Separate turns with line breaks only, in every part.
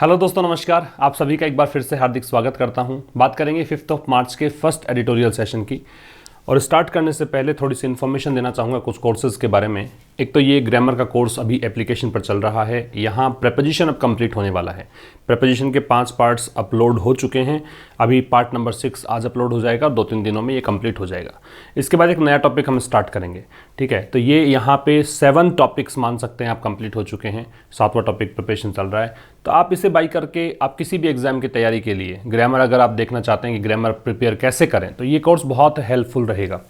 Hello दोस्तों, नमस्कार। आप सभी का एक बार फिर से हार्दिक स्वागत करता हूं। बात करेंगे 5 मार्च के फर्स्ट एडिटोरियल सेशन की। और स्टार्ट करने से पहले थोड़ी सी इन्फॉर्मेशन देना चाहूँगा कुछ कोर्सेज़ के बारे में। एक तो ये ग्रामर का कोर्स अभी एप्लीकेशन पर चल रहा है। यहाँ प्रेपोजिशन अब कंप्लीट होने वाला है। प्रेपोजिशन के 5 पार्ट्स अपलोड हो चुके हैं। अभी पार्ट नंबर 6 आज अपलोड हो जाएगा, 2-3 दिनों में ये कंप्लीट हो जाएगा। इसके बाद एक नया टॉपिक हम स्टार्ट करेंगे, ठीक है। तो ये यहाँ पे 7 टॉपिक्स मान सकते हैं आप कंप्लीट हो चुके हैं। 7वां टॉपिक प्रिपरेशन चल रहा है। तो आप इसे बाई करके आप किसी भी एग्जाम की तैयारी के लिए ग्रामर अगर आप देखना चाहते हैं कि ग्रामर प्रिपेयर कैसे करें, तो ये कोर्स बहुत हेल्पफुल रहेगा।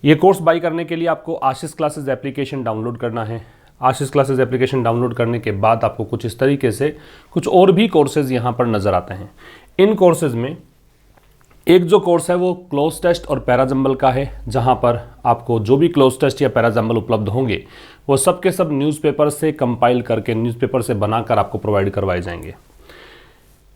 ये कोर्स बाई करने के लिए आपको आशीष क्लासेस एप्लीकेशन डाउनलोड करना है। आशीष क्लासेस एप्लीकेशन डाउनलोड करने के बाद आपको कुछ इस तरीके से कुछ और भी कोर्सेज यहाँ पर नज़र आते हैं। इन कोर्सेज में एक जो कोर्स है वो क्लोज टेस्ट और पैराजंबल का है, जहाँ पर आपको जो भी क्लोज टेस्ट या पैराजंबल उपलब्ध होंगे वो सब के सब न्यूज़पेपर से कंपाइल करके, न्यूज़पेपर से बनाकर आपको प्रोवाइड करवाए जाएंगे।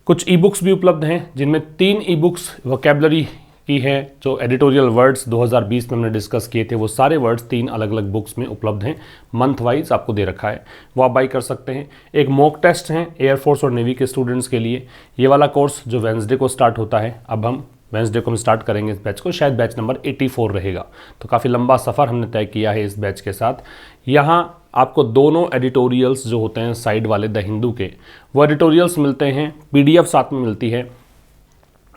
कुछ ई बुक्स भी उपलब्ध हैं, जिनमें 3 ई बुक्स वोकैबुलरी की है। जो एडिटोरियल वर्ड्स 2020 में हमने डिस्कस किए थे, वो सारे वर्ड्स 3 अलग अलग बुक्स में उपलब्ध हैं। मंथ वाइज आपको दे रखा है, वो आप बाई कर सकते हैं। एक मॉक टेस्ट है एयरफोर्स और नेवी के स्टूडेंट्स के लिए। ये वाला कोर्स जो वेंसडे को स्टार्ट होता है, अब हम वेंसडे को हम स्टार्ट करेंगे इस बैच को। शायद बैच नंबर 84 रहेगा। तो काफ़ी लंबा सफ़र हमने तय किया है इस बैच के साथ। यहाँ आपको दोनों एडिटोरियल्स जो होते हैं साइड वाले द हिंदू के, वो एडिटोरियल्स मिलते हैं। पीडीएफ साथ में मिलती है।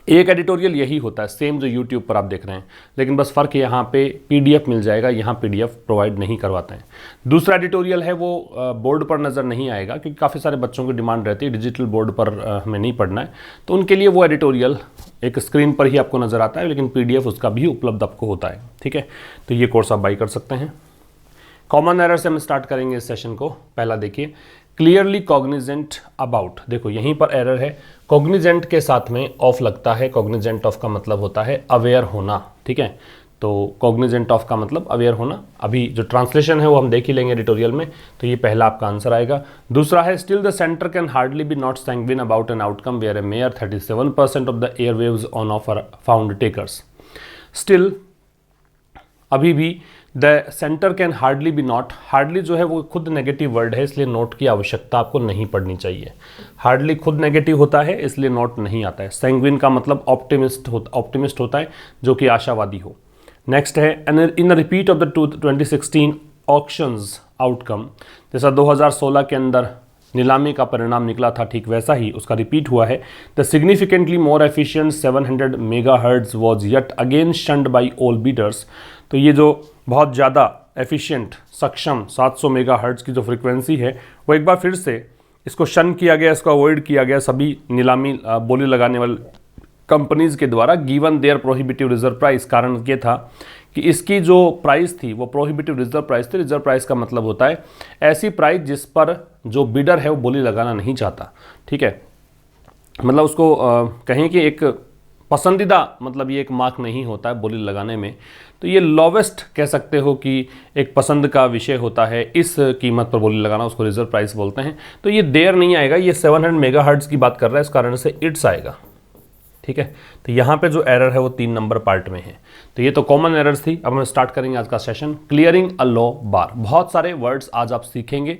एक एडिटोरियल यही होता है सेम जो यूट्यूब पर आप देख रहे हैं, लेकिन बस फ़र्क यहाँ पे पीडीएफ मिल जाएगा, यहाँ पीडीएफ प्रोवाइड नहीं करवाते हैं। दूसरा एडिटोरियल है वो बोर्ड पर नज़र नहीं आएगा, क्योंकि काफ़ी सारे बच्चों की डिमांड रहती है डिजिटल बोर्ड पर हमें नहीं पढ़ना है। तो उनके लिए वो एडिटोरियल एक स्क्रीन पर ही आपको नज़र आता है, लेकिन पीडीएफ उसका भी उपलब्ध आपको होता है, ठीक है। तो ये कोर्स आप बाई कर सकते हैं। कॉमन एरर से हम स्टार्ट करेंगे इस सेशन को। पहला देखिए, क्लियरली कॉग्निजेंट अबाउट। देखो यहीं पर एरर है, कॉग्निजेंट के साथ में ऑफ लगता है। कॉग्निजेंट ऑफ का मतलब होता है अवेयर होना, ठीक है। तो कॉग्निजेंट ऑफ का मतलब अवेयर होना। अभी जो ट्रांसलेशन है वो हम देख ही लेंगे एडिटोरियल में। तो ये पहला आपका आंसर आएगा। दूसरा है, still the centre can hardly be not sanguine about an outcome where a mere 37% of the air waves on offer found takers. Still, अभी भी the centre can hardly be not. Hardly जो है वो खुद negative word है, इसलिए note की आवश्यकता आपको नहीं पड़नी चाहिए। हार्डली खुद नेगेटिव होता है, इसलिए नोट नहीं आता है। सैंग्विन का मतलब ऑप्टिमिस्ट होता है, जो कि आशावादी हो। नेक्स्ट है, in repeat of the 2016 auctions outcome. जैसा 2016 के अंदर नीलामी का परिणाम निकला था, ठीक वैसा ही उसका रिपीट हुआ है। The significantly more efficient 700 megahertz was yet again शंड by all Bidder's. तो ये जो बहुत ज़्यादा एफिशिएंट सक्षम 700 मेगाहर्ट्ज की जो फ्रीक्वेंसी है, वो एक बार फिर से इसको शन किया गया, इसको अवॉइड किया गया सभी नीलामी बोली लगाने वाले कंपनीज़ के द्वारा, given their prohibitive reserve price. कारण ये था कि इसकी जो प्राइस थी वो प्रोहिबिटिव रिजर्व प्राइस थी। रिजर्व प्राइस का मतलब होता है ऐसी प्राइस जिस पर जो बिडर है वो बोली लगाना नहीं चाहता, ठीक है। मतलब उसको कहें कि एक पसंदीदा, मतलब ये एक मार्क नहीं होता है बोली लगाने में। तो ये लोवेस्ट कह सकते हो कि एक पसंद का विषय होता है। इस कीमत पर बोली लगाना उसको रिजर्व प्राइस बोलते हैं। तो ये देर नहीं आएगा, ये 700 मेगाहर्ट्ज की बात कर रहा है, इस कारण से इट्स आएगा, ठीक है। तो यहाँ पे जो एरर है वो 3 नंबर पार्ट में है। तो ये तो कॉमन एरर्स थी। अब हम स्टार्ट करेंगे आज का सेशन। क्लियरिंग अ लॉ बार। बहुत सारे वर्ड्स आज आप सीखेंगे।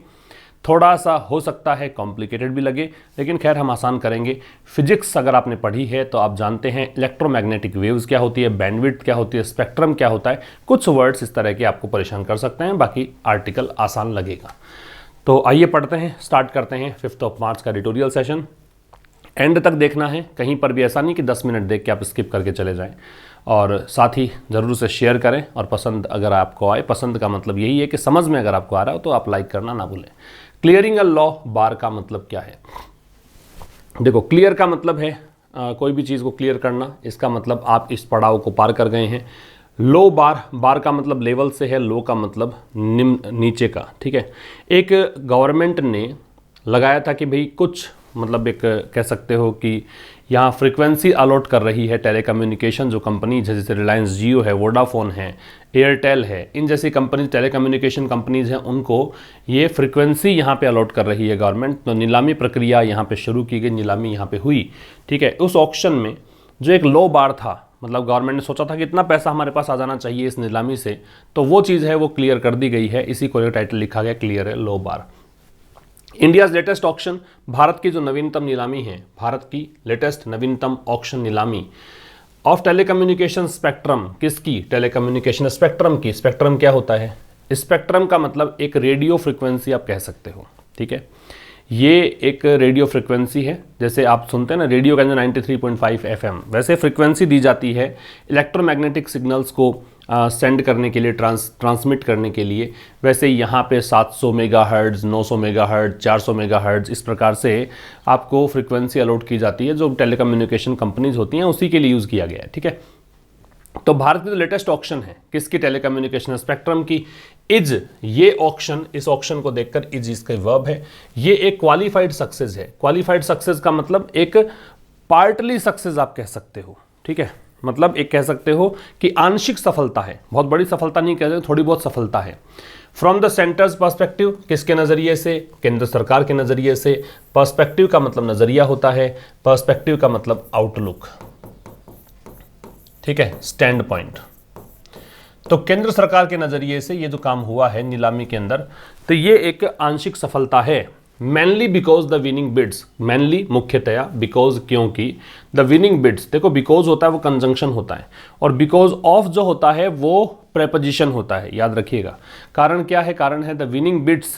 थोड़ा सा हो सकता है कॉम्प्लिकेटेड भी लगे, लेकिन खैर हम आसान करेंगे। फिजिक्स अगर आपने पढ़ी है तो आप जानते हैं इलेक्ट्रोमैग्नेटिक वेव्स क्या होती है, बैंडविड्थ क्या होती है, स्पेक्ट्रम क्या होता है। कुछ वर्ड्स इस तरह के आपको परेशान कर सकते हैं, बाकी आर्टिकल आसान लगेगा। तो आइए पढ़ते हैं, स्टार्ट करते हैं 5 मार्च का एडिटोरियल सेशन। एंड तक देखना है, कहीं पर भी ऐसा नहीं कि 10 मिनट देख के आप स्किप करके चले जाएं। और साथ ही ज़रूर से शेयर करें, और पसंद अगर आपको आए, पसंद का मतलब यही है कि समझ में अगर आपको आ रहा हो तो आप लाइक करना ना भूलें। क्लियरिंग अ लॉ बार का मतलब क्या है? देखो, क्लियर का मतलब है कोई भी चीज़ को क्लियर करना। इसका मतलब आप इस पड़ाव को पार कर गए हैं। लो बार, बार का मतलब लेवल से है, लो का मतलब निम्न, नीचे का, ठीक है। एक गवर्नमेंट ने लगाया था कि भाई कुछ, मतलब एक कह सकते हो कि यहाँ फ्रीक्वेंसी अलॉट कर रही है टेलीकम्युनिकेशन जो कंपनीज है, जैसे रिलायंस जियो है, वोडाफोन है, एयरटेल है, इन जैसी कंपनी टेलीकम्युनिकेशन कंपनीज हैं, उनको ये फ्रीक्वेंसी यहाँ पे अलॉट कर रही है गवर्नमेंट। तो नीलामी प्रक्रिया यहाँ पे शुरू की गई, नीलामी यहाँ पे हुई, ठीक है। उस ऑक्शन में जो एक लो बार था, मतलब गवर्नमेंट ने सोचा था कि इतना पैसा हमारे पास आ जाना चाहिए इस नीलामी से, तो वो चीज़ है वो क्लियर कर दी गई है। इसी को टाइटल लिखा गया क्लियर है लो बार। इंडियाज लेटेस्ट ऑक्शन, भारत की जो नवीनतम नीलामी है, भारत की लेटेस्ट नवीनतम ऑक्शन नीलामी ऑफ टेलीकम्युनिकेशन स्पेक्ट्रम, किसकी? टेलीकम्युनिकेशन स्पेक्ट्रम की। स्पेक्ट्रम क्या होता है? स्पेक्ट्रम का मतलब एक रेडियो फ्रिक्वेंसी आप कह सकते हो, ठीक है। ये एक रेडियो फ्रिक्वेंसी है, जैसे आप सुनते हैं ना रेडियो के अंदर 93.5 FM, वैसे फ्रिक्वेंसी दी जाती है इलेक्ट्रोमैग्नेटिक सिग्नल्स को सेंड करने के लिए, ट्रांसमिट करने के लिए। वैसे यहाँ पे 700 मेगाहर्ट्ज, 900 मेगाहर्ट्ज, 400 मेगाहर्ट्ज, इस प्रकार से आपको फ्रिक्वेंसी अलॉट की जाती है, जो टेलीकम्युनिकेशन कंपनीज होती हैं उसी के लिए यूज़ किया गया है, ठीक है। तो भारत की जो लेटेस्ट ऑक्शन है किसकी? टेलीकम्युनिकेशन स्पेक्ट्रम की। इज, ये ऑक्शन, इस ऑक्शन को देखकर इज इसका वर्ब है, ये एक क्वालिफाइड सक्सेस है। क्वालिफाइड सक्सेस का मतलब एक पार्टली सक्सेस आप कह सकते हो, ठीक है। मतलब एक कह सकते हो कि आंशिक सफलता है, बहुत बड़ी सफलता नहीं कह सकते, थोड़ी बहुत सफलता है। फ्रॉम द सेंटर्स पर्सपेक्टिव, किसके नज़रिए से? केंद्र सरकार के नज़रिए से। पर्सपेक्टिव का मतलब नज़रिया होता है, पर्सपेक्टिव का मतलब आउटलुक, ठीक है, स्टैंड पॉइंट। तो केंद्र सरकार के नज़रिए से ये जो काम हुआ है नीलामी के अंदर, तो ये एक आंशिक सफलता है। Mainly because the winning bids, mainly मुख्यतया, बिकॉज क्योंकि, द विनिंग बिड्स, देखो बिकॉज होता है वो कंजंक्शन होता है, और बिकॉज ऑफ जो होता है वो प्रेपोजिशन होता है, याद रखिएगा। कारण क्या है? कारण है the winning bids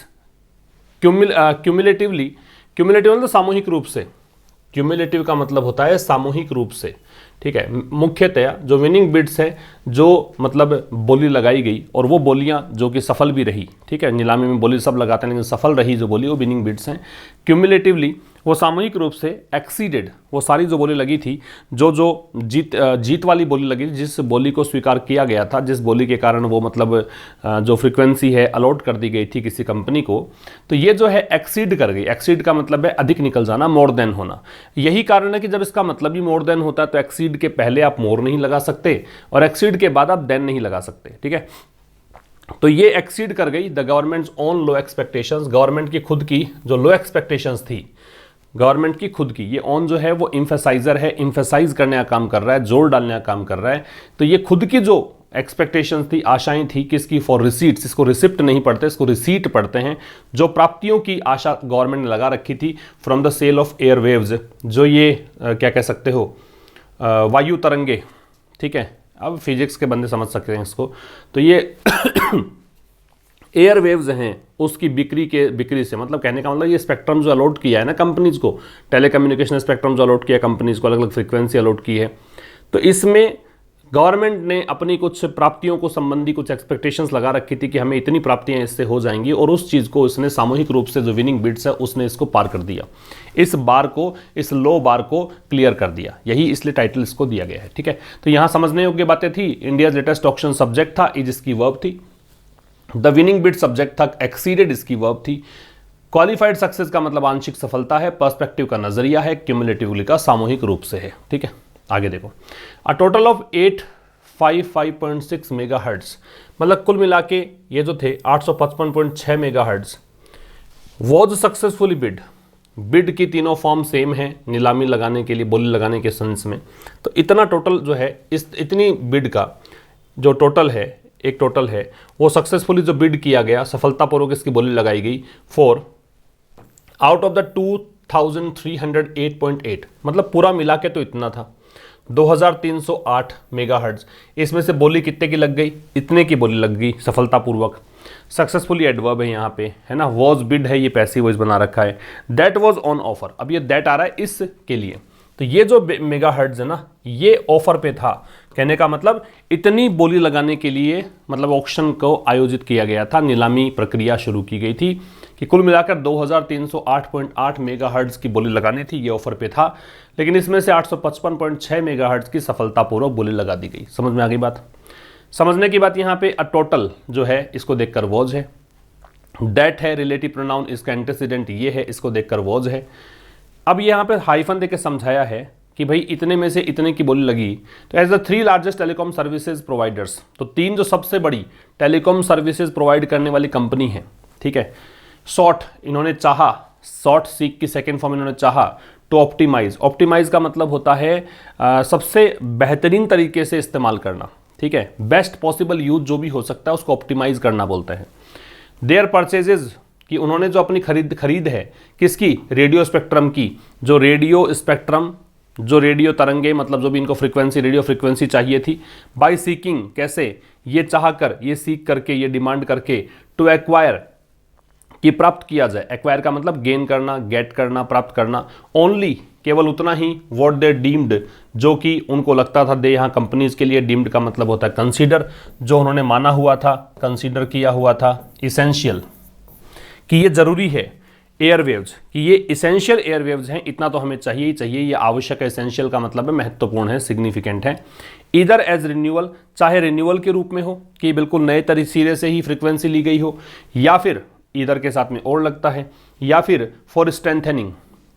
cumulatively, cumulative मतलब सामूहिक रूप से, क्यूमुलेटिव का मतलब होता है सामूहिक रूप से, ठीक है। मुख्यतया जो विनिंग बिड्स है, जो मतलब बोली लगाई गई और वो बोलियां जो कि सफल भी रही, ठीक है। नीलामी में बोली सब लगाते हैं लेकिन सफल रही जो बोली, वो विनिंग बिड्स हैं। क्यूमुलेटिवली वो सामूहिक रूप से एक्सीडेड, वो सारी जो बोली लगी थी, जो जीत वाली बोली लगी थी, जिस बोली को स्वीकार किया गया था, जिस बोली के कारण वो मतलब जो फ्रीक्वेंसी है अलॉट कर दी गई थी किसी कंपनी को, तो ये जो है एक्सीड कर गई। एक्सीड का मतलब है अधिक निकल जाना, मोर देन होना। यही कारण है कि जब इसका मतलब ही मोर देन होता है तो एक्सीड के पहले आप मोर नहीं लगा सकते और एक्सीड के बाद आप देन नहीं लगा सकते, ठीक है। तो ये एक्सीड कर गई the governments own low expectations, government की खुद की जो लो एक्सपेक्टेशंस थी, गवर्नमेंट की खुद की, ये ऑन जो है वो इम्फेसाइजर है, इम्फेसाइज करने का काम कर रहा है, जोर डालने का काम कर रहा है। तो ये खुद की जो एक्सपेक्टेशंस थी, आशाएं थी, किसकी? फॉर रिसीट्स, इसको रिसिप्ट नहीं पढ़ते, इसको रिसीट पढ़ते हैं। जो प्राप्तियों की आशा गवर्नमेंट ने लगा रखी थी from the sale of air waves, जो ये क्या कह सकते हो, वायु तरंगे, ठीक है। अब फिजिक्स के बंदे समझ सकते हैं इसको। तो ये एयर वेव्स हैं, उसकी बिक्री से, मतलब कहने का मतलब ये स्पेक्ट्रम जो अलॉट किया है ना कंपनीज को, टेलीकम्युनिकेशन स्पेक्ट्रम जो अलॉट किया कंपनीज को, अलग अलग फ्रीक्वेंसी अलॉट की है, तो इसमें गवर्नमेंट ने अपनी कुछ प्राप्तियों को संबंधी कुछ एक्सपेक्टेशंस लगा रखी थी कि हमें इतनी प्राप्तियां इससे हो जाएंगी, और उस चीज़ को उसने सामूहिक रूप से जो विनिंग बिड्स है उसने इसको पार कर दिया, इस बार को, इस लो बार को क्लियर कर दिया। यही इसलिए टाइटल इसको दिया गया है, ठीक है। तो यहाँ समझने योग्य बातें थी। इंडिया लेटेस्ट ऑक्शन सब्जेक्ट था, इज इसकी वर्ब थी। द विनिंग बिड सब्जेक्ट था, एक्सीडेड इसकी वर्ब थी। क्वालिफाइड सक्सेस का मतलब आंशिक सफलता है, पर्सपेक्टिव का नजरिया है, क्यूमुलेटिवली का सामूहिक रूप से है, ठीक है। आगे देखो, अ टोटल ऑफ 855.6 मेगाहर्ट्ज, मतलब कुल मिला के ये जो थे 855.6 मेगाहर्ट्ज वॉज सक्सेसफुली बिड की तीनों फॉर्म सेम है नीलामी लगाने के लिए, बोली लगाने के सेंस में। तो इतना टोटल जो है, इतनी बिड का जो टोटल है, एक टोटल है, वो सक्सेसफुली जो बिड किया गया, सफलतापूर्वक इसकी बोली लगाई गई, फॉर आउट ऑफ द 2308.8, मतलब पूरा मिला के तो इतना था 2308 मेगाहर्ट्ज। इसमें से बोली कितने की लग गई? इतने की बोली लग गई सफलतापूर्वक। सक्सेसफुली एडवर्ब है यहाँ पे, है ना। वॉज बिड है, ये पैसिव वॉइस बना रखा है। दैट वॉज ऑन ऑफर, अब ये दैट आ रहा है इसके लिए। तो ये जो मेगाहर्ट्ज है ना, ये ऑफर पे था। कहने का मतलब इतनी बोली लगाने के लिए मतलब ऑक्शन को आयोजित किया गया था, नीलामी प्रक्रिया शुरू की गई थी कि कुल मिलाकर 2308.8 मेगाहर्ट्ज की बोली लगानी थी, ये ऑफर पे था। लेकिन इसमें से 855.6 मेगाहर्ट्ज की सफलतापूर्वक बोली लगा दी गई। समझ में आ गई बात? समझने की बात यहाँ पे अ टोटल जो है इसको देखकर वॉज है, दैट है रिलेटिव प्रोनाउन, इसका एंटेसिडेंट ये है, इसको देखकर वॉज है। अब यहाँ पे हाइफन देके समझाया है कि भाई इतने में से इतने की बोली लगी। तो as the 3 largest telecom services providers, तो 3 जो सबसे बड़ी टेलीकॉम सर्विसेज प्रोवाइड करने वाली कंपनी है, ठीक है। सॉट, इन्होंने चाहा, सॉट सीक की सेकेंड फॉर्म इन्होंने चाहा टू ऑप्टिमाइज। ऑप्टिमाइज का मतलब होता है सबसे बेहतरीन तरीके से इस्तेमाल करना, ठीक है। बेस्ट पॉसिबल यूज जो भी हो सकता है उसको ऑप्टिमाइज करना बोलते हैं। देयर परचेजेज कि उन्होंने जो अपनी खरीद है किसकी, रेडियो स्पेक्ट्रम की, जो रेडियो स्पेक्ट्रम, जो रेडियो तरंगे, मतलब जो भी इनको फ्रीक्वेंसी, रेडियो फ्रीक्वेंसी चाहिए थी, बाय सीकिंग, कैसे, ये चाह कर, ये सीख करके, ये डिमांड करके, टू एक्वायर, कि प्राप्त किया जाए, एक्वायर का मतलब गेन करना, गेट करना, प्राप्त करना, ओनली, केवल उतना ही, व्हाट दे डीम्ड, जो कि उनको लगता था, दे यहाँ कंपनीज के लिए, डीम्ड का मतलब होता है कंसीडर, जो उन्होंने माना हुआ था, कंसीडर किया हुआ था, इसेंशियल, कि ये जरूरी है, एयरवेव्स, कि ये इसेंशियल एयरवेव्स हैं, इतना तो हमें चाहिए ही चाहिए, ये आवश्यक है, इसेंशियल का मतलब है महत्वपूर्ण है, सिग्निफिकेंट है। इधर एज रिन्यूअल, चाहे रिन्यूअल के रूप में हो कि बिल्कुल नए सिरे से ही फ्रीक्वेंसी ली गई हो, या फिर इधर के साथ में और लगता है, या फिर फॉर स्ट्रेंथनिंग,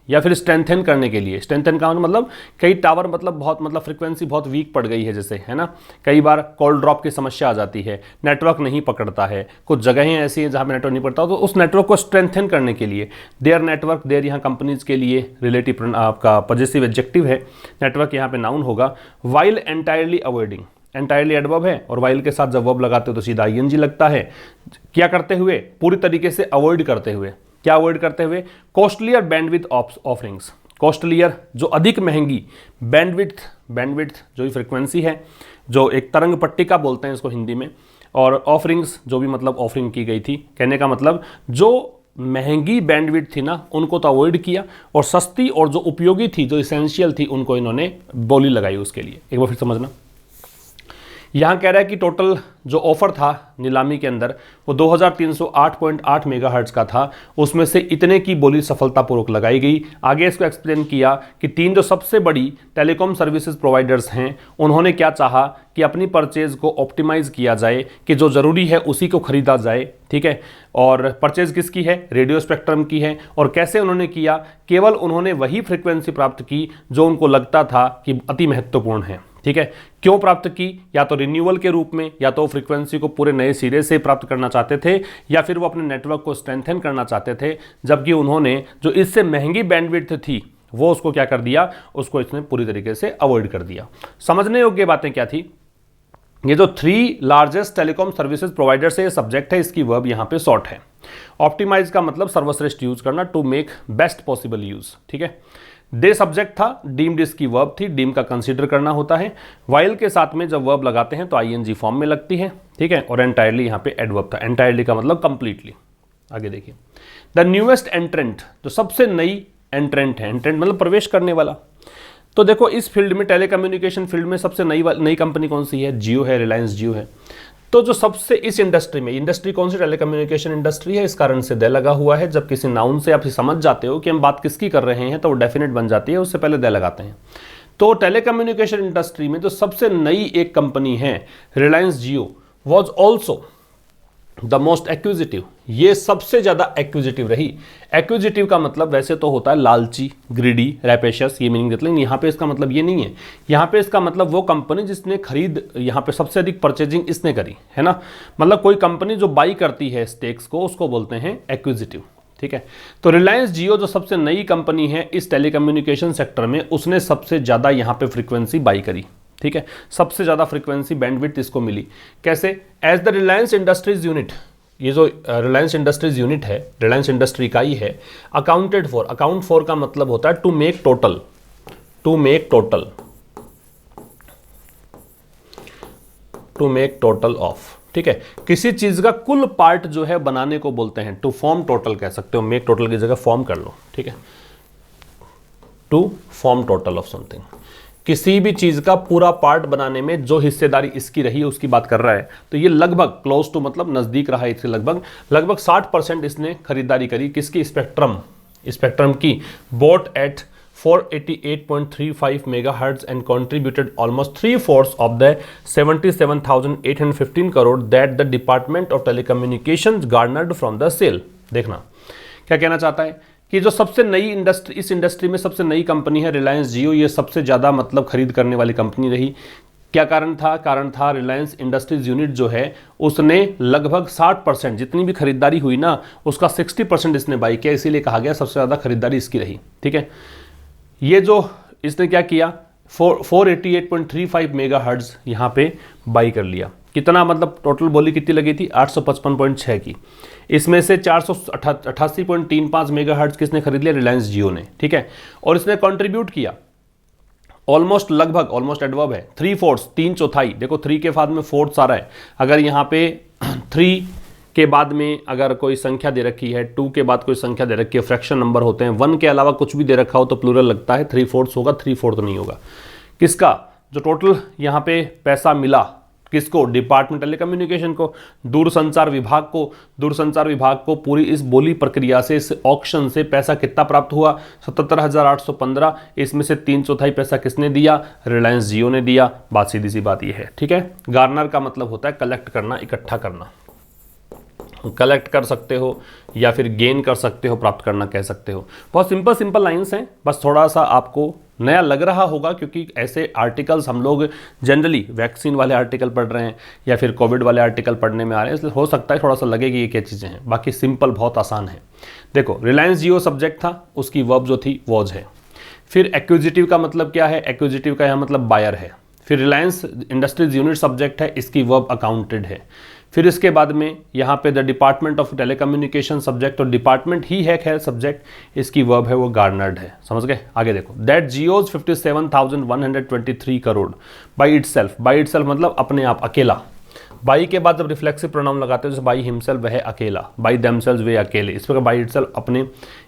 या फिर स्ट्रेंथन करने के लिए, स्ट्रेंथन का मतलब कई टावर मतलब बहुत मतलब फ्रीक्वेंसी बहुत वीक पड़ गई है जैसे, है ना, कई बार कॉल ड्रॉप की समस्या आ जाती है, नेटवर्क नहीं पकड़ता है, कुछ जगहें ऐसी हैं जहाँ पे नेटवर्क नहीं पड़ता, तो उस नेटवर्क को स्ट्रेंथन करने के लिए, देयर नेटवर्क, देयर यहाँ कंपनीज के लिए रिलेटिव आपका पॉजिटिव एडजेक्टिव है, नेटवर्क यहाँ पे नाउन होगा, while entirely avoiding, entirely adverb है, और वाइल के साथ जब वर्ब लगाते हो तो सीधा आईएनजी लगता है, क्या करते हुए, पूरी तरीके से अवॉइड करते हुए, क्या अवॉइड करते हुए, कॉस्टलियर बैंडविड्थ ऑफरिंग्स, कॉस्टलियर जो अधिक महंगी, बैंडविड्थ जो भी फ्रीक्वेंसी है, जो एक तरंग पट्टिका बोलते हैं इसको हिंदी में, और ऑफरिंग्स जो भी मतलब ऑफरिंग की गई थी, कहने का मतलब जो महंगी बैंडविड्थ थी ना उनको तो अवॉइड किया, और सस्ती और जो उपयोगी थी, जो इसेंशियल थी, उनको इन्होंने बोली लगाई उसके लिए। एक बार फिर समझना, यहाँ कह रहा है कि टोटल जो ऑफर था नीलामी के अंदर वो 2308.8 मेगाहर्ट्ज का था, उसमें से इतने की बोली सफलतापूर्वक लगाई गई। आगे इसको एक्सप्लेन किया कि 3 जो सबसे बड़ी टेलीकॉम सर्विसेज प्रोवाइडर्स हैं उन्होंने क्या चाहा कि अपनी परचेज को ऑप्टिमाइज किया जाए, कि जो ज़रूरी है उसी को खरीदा जाए, ठीक है, और परचेज किसकी है, रेडियो स्पेक्ट्रम की है, और कैसे उन्होंने किया, केवल उन्होंने वही फ्रीक्वेंसी प्राप्त की जो उनको लगता था कि अति महत्वपूर्ण है, ठीक है। क्यों प्राप्त की, या तो रिन्यूअल के रूप में, या तो फ्रीक्वेंसी को पूरे नए सिरे से प्राप्त करना चाहते थे, या फिर वो अपने नेटवर्क को स्ट्रेंथन करना चाहते थे, जबकि उन्होंने जो इससे महंगी बैंडविड्थ थी वो उसको क्या कर दिया, उसको इसने पूरी तरीके से अवॉइड कर दिया। समझने योग्य बातें क्या थी, ये जो 3 लार्जेस्ट टेलीकॉम सर्विसेज प्रोवाइडर से ये सब्जेक्ट है, इसकी वर्ब यहाँ पे शॉर्ट है। ऑप्टिमाइज का मतलब सर्वश्रेष्ठ यूज करना, to make best possible use, ठीक है। दे सब्जेक्ट था, डीम्ड इसकी वर्ब थी, डीम का कंसीडर करना होता है, वाइल के साथ में जब वर्ब लगाते हैं तो आईएनजी फॉर्म में लगती है, ठीक है, और एंटायरली यहाँ पे एडवर्ब था, एंटायरली का मतलब कंप्लीटली। आगे देखिए, द न्यूएस्ट एंट्रेंट, जो सबसे नई एंट्रेंट है, एंट्रेंट मतलब प्रवेश करने वाला। तो देखो इस फील्ड में, टेलीकम्युनिकेशन फील्ड में सबसे नई कंपनी कौन सी है, जियो है, रिलायंस जियो है। तो जो सबसे इस इंडस्ट्री में, इंडस्ट्री कौन सी, टेलीकम्युनिकेशन इंडस्ट्री है, इस कारण से दे लगा हुआ है। जब किसी नाउन से आप समझ जाते हो कि हम बात किसकी कर रहे हैं तो वो डेफिनेट बन जाती है, उससे पहले दे लगाते हैं। तो टेलीकम्युनिकेशन इंडस्ट्री में जो सबसे नई एक कंपनी है Reliance Jio, was also the most acquisitive, ये सबसे ज्यादा एक्विजिटिव रही। एक्विजिटिव का मतलब वैसे तो होता है लालची, ग्रीडी, रैपेशियस, ये मीनिंग देते हैं, यहाँ पे इसका मतलब ये नहीं है। यहाँ पे इसका मतलब वो कंपनी जिसने खरीद, यहाँ पे सबसे अधिक परचेजिंग इसने करी है ना, मतलब कोई कंपनी जो बाई करती है स्टेक्स को, उसको बोलते हैं एक्विजिटिव, ठीक है। तो रिलायंस जियो जो सबसे नई कंपनी है इस टेलीकम्युनिकेशन सेक्टर में, उसने सबसे ज्यादा यहाँ पे फ्रीक्वेंसी बाई करी, ठीक है, सबसे ज्यादा फ्रीक्वेंसी बैंडविड्थ इसको मिली। कैसे, as the Reliance Industries unit, ये जो रिलायंस इंडस्ट्रीज यूनिट है, रिलायंस इंडस्ट्री का ही है, अकाउंटेड फॉर, अकाउंट फॉर का मतलब होता है to make total, to make total, to make total of, ठीक है, किसी चीज का कुल पार्ट जो है बनाने को बोलते हैं, टू फॉर्म टोटल कह सकते हो, मेक टोटल की जगह फॉर्म कर लो, ठीक है, to form total of something, किसी भी चीज का पूरा पार्ट बनाने में जो हिस्सेदारी इसकी रही है उसकी बात कर रहा है। तो ये लगभग क्लोज टू मतलब नजदीक रहा है, इससे लगभग 60% इसने खरीदारी करी, किसकी, स्पेक्ट्रम की, bought at 488.35 megahertz and contributed almost 3/4 of the 77,815 crore that the department of telecommunications garnered from the sale. देखना क्या कहना चाहता है कि जो सबसे नई इंडस्ट्री, इस इंडस्ट्री में सबसे नई कंपनी है रिलायंस जियो, ये सबसे ज़्यादा मतलब खरीद करने वाली कंपनी रही। क्या कारण था, कारण था रिलायंस इंडस्ट्रीज यूनिट जो है उसने लगभग 60%, जितनी भी खरीदारी हुई ना उसका 60% इसने बाई किया, इसीलिए कहा गया सबसे ज़्यादा खरीदारी इसकी रही, ठीक है। ये जो इसने क्या किया, 488.35 मेगाहर्ट्ज यहाँ पे बाई कर लिया, कितना मतलब टोटल बोली कितनी लगी थी 855.6 की, इसमें से 488.35 मेगाहर्ट्ज किसने खरीद लिया, रिलायंस जियो ने, ठीक है। और इसने कंट्रीब्यूट किया ऑलमोस्ट, लगभग, ऑलमोस्ट एडवर्ब है, 3/4, 3/4, देखो 3 के बाद में फोर्थ आ रहा है, अगर यहाँ पे 3 के बाद में अगर कोई संख्या दे रखी है, 2 के बाद कोई संख्या दे रखी है, फ्रैक्शन नंबर होते हैं, 1 के अलावा कुछ भी दे रखा हो तो प्लूरल लगता है, 3/4 होगा, 3/4 नहीं होगा। किसका, जो टोटल यहाँ पे पैसा मिला किसको, डिपार्टमेंट टेलीकम्युनिकेशन को, दूरसंचार विभाग को पूरी इस बोली प्रक्रिया से, इस ऑक्शन से पैसा कितना प्राप्त हुआ, 77,815, इसमें से 3/4 पैसा किसने दिया, रिलायंस जियो ने दिया। बात सीधी सी बात ये है, ठीक है। गार्नर का मतलब होता है कलेक्ट करना, इकट्ठा करना, कलेक्ट कर सकते हो या फिर गेन कर सकते हो, प्राप्त करना कह सकते हो। बहुत सिंपल लाइंस हैं, बस थोड़ा सा आपको नया लग रहा होगा क्योंकि ऐसे आर्टिकल्स हम लोग जनरली वैक्सीन वाले आर्टिकल पढ़ रहे हैं या फिर कोविड वाले आर्टिकल पढ़ने में आ रहे हैं, इसलिए हो सकता है थोड़ा सा लगे कि ये क्या चीज़ें हैं, बाकी सिंपल बहुत आसान है। देखो रिलायंस जियो सब्जेक्ट था, उसकी वर्ब जो थी वॉज है। फिर एक्विजिटिव का मतलब क्या है, एक्विजिटिव का यहाँ मतलब बायर है। फिर रिलायंस इंडस्ट्रीज यूनिट सब्जेक्ट है, इसकी वर्ब अकाउंटेड है। फिर इसके बाद में यहाँ पे the department of telecommunication subject, और डिपार्टमेंट ही है खैर सब्जेक्ट, इसकी वर्ब है वो गार्नर्ड है, समझ गए। आगे देखो, that Jio's 57,123 crore by itself, by itself मतलब अपने आप, अकेला। बाई के बाद जब रिफ्लेक्सिव प्रोनाउन लगाते हैं जैसे बाई हिमसेल्फ वह अकेला, बाई देमसेल्व्स वे अकेले, इस प्रकार बाई इटसेल्फ अपने,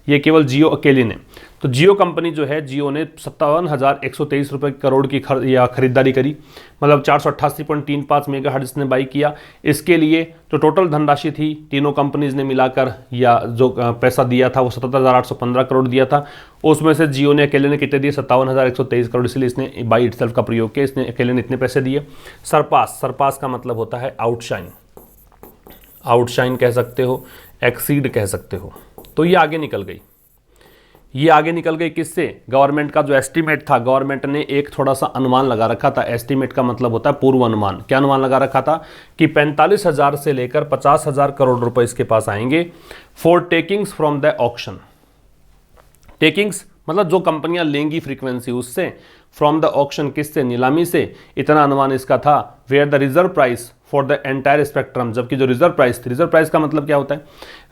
ये केवल जियो अकेले ने। तो जियो कंपनी जो है, जियो ने 57,123 रुपये करोड़ की खरीदारी करी, मतलब 488.35 मेगाहर्ट्ज इसने बाई किया। इसके लिए जो टोटल धनराशि थी तीनों कंपनीज ने मिलाकर, या जो पैसा दिया था वो 77,815 करोड़ दिया था, उसमें से जियो ने अकेले ने कितने दिए, 57,123 करोड़, इसलिए इसने बाई इटसेल्फ का प्रयोग किया, इसने अकेले ने इतने पैसे दिए। सरपास, सरपास का मतलब होता है आउटशाइन, आउटशाइन कह सकते हो, एक्सीड कह सकते हो। तो ये आगे निकल गई, ये आगे निकल गई किससे, गवर्नमेंट का जो एस्टीमेट था, गवर्नमेंट ने एक थोड़ा सा अनुमान लगा रखा था। एस्टीमेट का मतलब होता है पूर्व अनुमान। क्या अनुमान लगा रखा था कि 45,000 से लेकर 50,000 करोड़ रुपए इसके पास आएंगे for takings from the auction. Takings मतलब जो कंपनियां लेंगी फ्रीक्वेंसी उससे, फ्रॉम द ऑक्शन किससे, नीलामी से, इतना अनुमान इसका था। Where the reserve price for the entire spectrum, जबकि जो रिजर्व प्राइस थी, रिजर्व प्राइस का मतलब क्या होता है,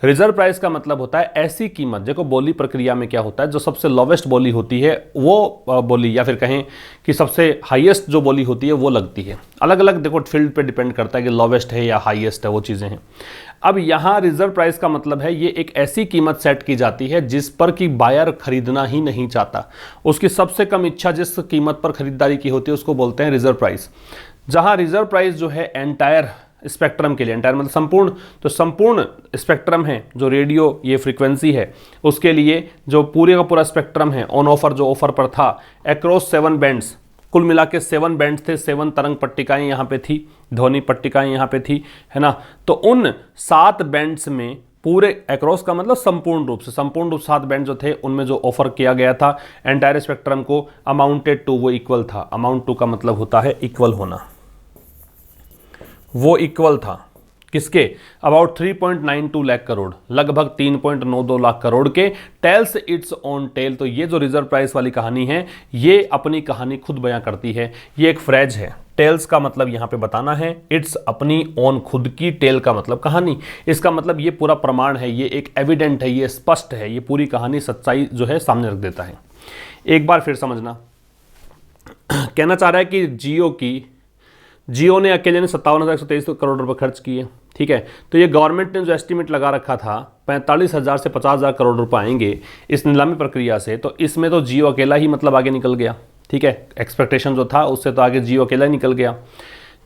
रिजर्व प्राइस का मतलब होता है ऐसी कीमत, देखो बोली प्रक्रिया में क्या होता है, जो सबसे लोवेस्ट बोली होती है वो बोली, या फिर कहें कि सबसे हाईएस्ट जो बोली होती है वो लगती है। अलग अलग देखो फील्ड पे डिपेंड करता है कि लोवेस्ट है या हाईएस्ट है, वो चीज़ें हैं। अब यहाँ रिजर्व प्राइस का मतलब है ये एक ऐसी कीमत सेट की जाती है जिस पर कि बायर खरीदना ही नहीं चाहता, उसकी सबसे कम इच्छा जिस कीमत पर खरीदारी की होती है उसको बोलते हैं रिजर्व प्राइस। जहाँ रिजर्व प्राइस जो है एंटायर स्पेक्ट्रम के लिए, एंटायर मतलब संपूर्ण, तो संपूर्ण स्पेक्ट्रम है जो रेडियो ये फ्रीक्वेंसी है, उसके लिए जो पूरे का पूरा स्पेक्ट्रम है ऑन ऑफर, जो ऑफर पर था, अक्रॉस 7 बैंड्स, कुल मिला के 7 बैंड्स थे, 7 तरंग पट्टिकाएं यहाँ पे थी, ध्वनि पट्टिकाएं यहाँ पे थी, है ना। तो उन 7 बैंड्स में पूरे अक्रॉस का मतलब संपूर्ण रूप से, संपूर्ण रूप 7 बैंड जो थे उनमें जो ऑफर किया गया था एंटायर स्पेक्ट्रम को, अमाउंटेड टू, वो इक्वल था। अमाउंट टू का मतलब होता है इक्वल होना, वो इक्वल था किसके, अबाउट 3.92 लाख करोड़, लगभग 3.92 लाख करोड़ के। टेल्स इट्स ऑन टेल, तो ये जो रिजर्व प्राइस वाली कहानी है ये अपनी कहानी खुद बयां करती है। ये एक फ्रेज है, टेल्स का मतलब यहां पे बताना है, इट्स अपनी ऑन खुद की, टेल का मतलब कहानी, इसका मतलब ये पूरा प्रमाण है, ये एक एविडेंट है, ये स्पष्ट है, ये पूरी कहानी सच्चाई जो है सामने रख देता है। एक बार फिर समझना, कहना चाह रहा है कि जियो ने अकेले ने 57,123 करोड़ रुपए खर्च किए, ठीक है। तो ये गवर्नमेंट ने जो एस्टीमेट लगा रखा था 45,000 से 50,000 करोड़ रुपए आएंगे इस नीलामी प्रक्रिया से, तो इसमें तो जियो अकेला ही मतलब आगे निकल गया, ठीक है। एक्सपेक्टेशन जो था उससे तो आगे जियो अकेला ही निकल गया।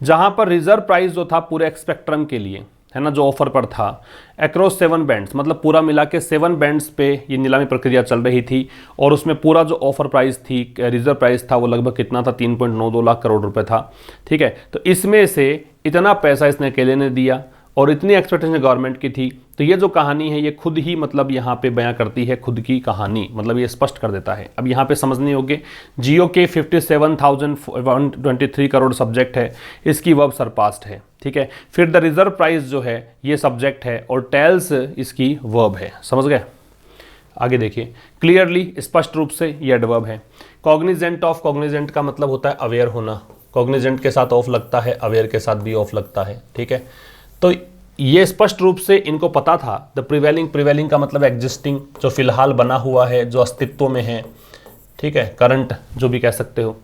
जहां पर रिजर्व प्राइस जो था पूरे स्पेक्ट्रम के लिए, है ना, जो ऑफर पर था, अक्रॉस 7 बैंड्स मतलब पूरा मिला के 7 बैंड्स पे ये नीलामी प्रक्रिया चल रही थी, और उसमें पूरा जो ऑफर प्राइस थी, रिजर्व प्राइस था, वो लगभग कितना था, 3.92 लाख करोड़ रुपए था, ठीक है। तो इसमें से इतना पैसा इसने अकेले ने दिया और इतनी एक्सपेक्टेशन गवर्नमेंट की थी। तो ये जो कहानी है ये खुद ही मतलब यहाँ पे बयां करती है खुद की कहानी, मतलब ये स्पष्ट कर देता है। अब यहाँ पे समझने योग्य, जियो के 57,123 करोड़ सब्जेक्ट है, इसकी वर्ब सरपास्ट है, ठीक है। फिर द रिजर्व प्राइस जो है ये सब्जेक्ट है और टेल्स इसकी वर्ब है, समझ गए। आगे देखिए, क्लियरली स्पष्ट रूप से ये एडवर्ब है। कॉग्निजेंट ऑफ, कॉग्निजेंट का मतलब होता है अवेयर होना, कॉग्निजेंट के साथ ऑफ लगता है, अवेयर के साथ भी ऑफ लगता है, ठीक है। तो ये स्पष्ट रूप से इनको पता था, द प्रिवेलिंग का मतलब एग्जिस्टिंग, जो फिलहाल बना हुआ है, जो अस्तित्व में है, ठीक है, करंट जो भी कह सकते हो।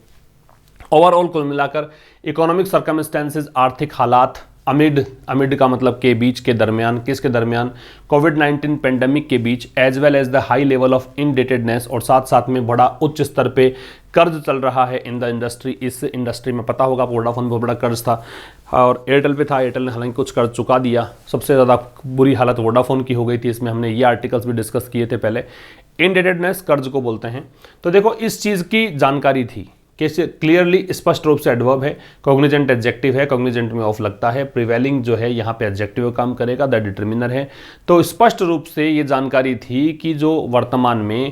ओवरऑल कुल मिलाकर इकोनॉमिक सर्कमस्टेंसेज, आर्थिक हालात, अमिड का मतलब के बीच, के दरमियान, किसके दरमियान, कोविड-19 पेंडेमिक के बीच, as well as the high level of indebtedness, और साथ साथ में बड़ा उच्च स्तर पे कर्ज चल रहा है इन द इंडस्ट्री। इस इंडस्ट्री में पता होगा वोडाफोन बहुत बड़ा कर्ज था और एयरटेल पे था। एयरटेल ने हालांकि कुछ कर्ज चुका दिया। सबसे ज़्यादा बुरी हालत वोडाफोन की हो गई थी, इसमें हमने ये आर्टिकल्स भी डिस्कस किए थे पहले। इनडेटेडनेस कर्ज को बोलते हैं। तो देखो इस चीज़ की जानकारी थी, कैसे क्लियरली स्पष्ट रूप से एडवर्ब है, कॉग्निजेंट एडजेक्टिव है, कॉग्निजेंट में ऑफ लगता है, प्रिवेलिंग जो है यहाँ पे एडजेक्टिव काम करेगा, द डिटर्मिनर है। तो स्पष्ट रूप से ये जानकारी थी कि जो वर्तमान में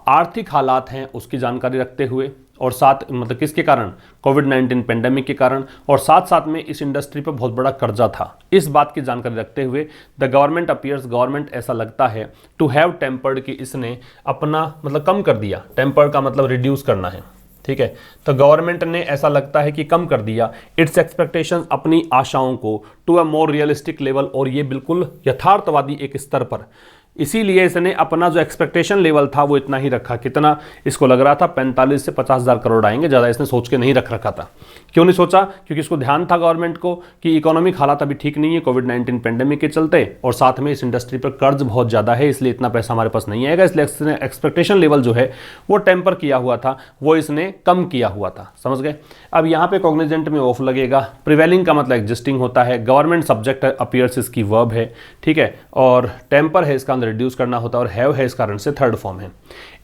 आर्थिक हालात हैं उसकी जानकारी रखते हुए, और साथ मतलब किसके कारण, कोविड-19 पेंडेमिक के कारण, और साथ साथ में इस इंडस्ट्री पर बहुत बड़ा कर्जा था, इस बात की जानकारी रखते हुए द गवर्नमेंट अपीयर्स, गवर्नमेंट ऐसा लगता है, टू हैव टेम्पर्ड, कि इसने अपना मतलब कम कर दिया, टेम्पर्ड का मतलब रिड्यूस करना है, ठीक है। तो गवर्नमेंट ने ऐसा लगता है कि कम कर दिया इट्स एक्सपेक्टेशंस, अपनी आशाओं को, to a more realistic level, और ये बिल्कुल यथार्थवादी एक स्तर पर। इसीलिए इसने अपना जो एक्सपेक्टेशन लेवल था वो इतना ही रखा। कितना इसको लग रहा था, 45 से 50,000 करोड़ आएंगे, ज़्यादा इसने सोच के नहीं रखा था। क्यों नहीं सोचा? क्योंकि इसको ध्यान था गवर्नमेंट को कि इकोनॉमिक हालात अभी ठीक नहीं है कोविड-19 पेंडेमिक के चलते, और साथ में इस इंडस्ट्री पर कर्ज बहुत ज़्यादा है, इसलिए इतना पैसा हमारे पास नहीं आएगा। इसलिए इसने एक्सपेक्टेशन लेवल जो है वो टेम्पर किया हुआ था, वो इसने कम किया हुआ था। समझ गए? अब यहाँ पे कॉग्निजेंट में ऑफ लगेगा, प्रिवेलिंग का मतलब एग्जिस्टिंग होता है, गवर्नमेंट सब्जेक्ट अपीयर्स इसकी वर्ब है, ठीक है, और टेम्पर है इसका रिड्यूस करना होता है, और हैव है इस कारण से थर्ड फॉर्म है।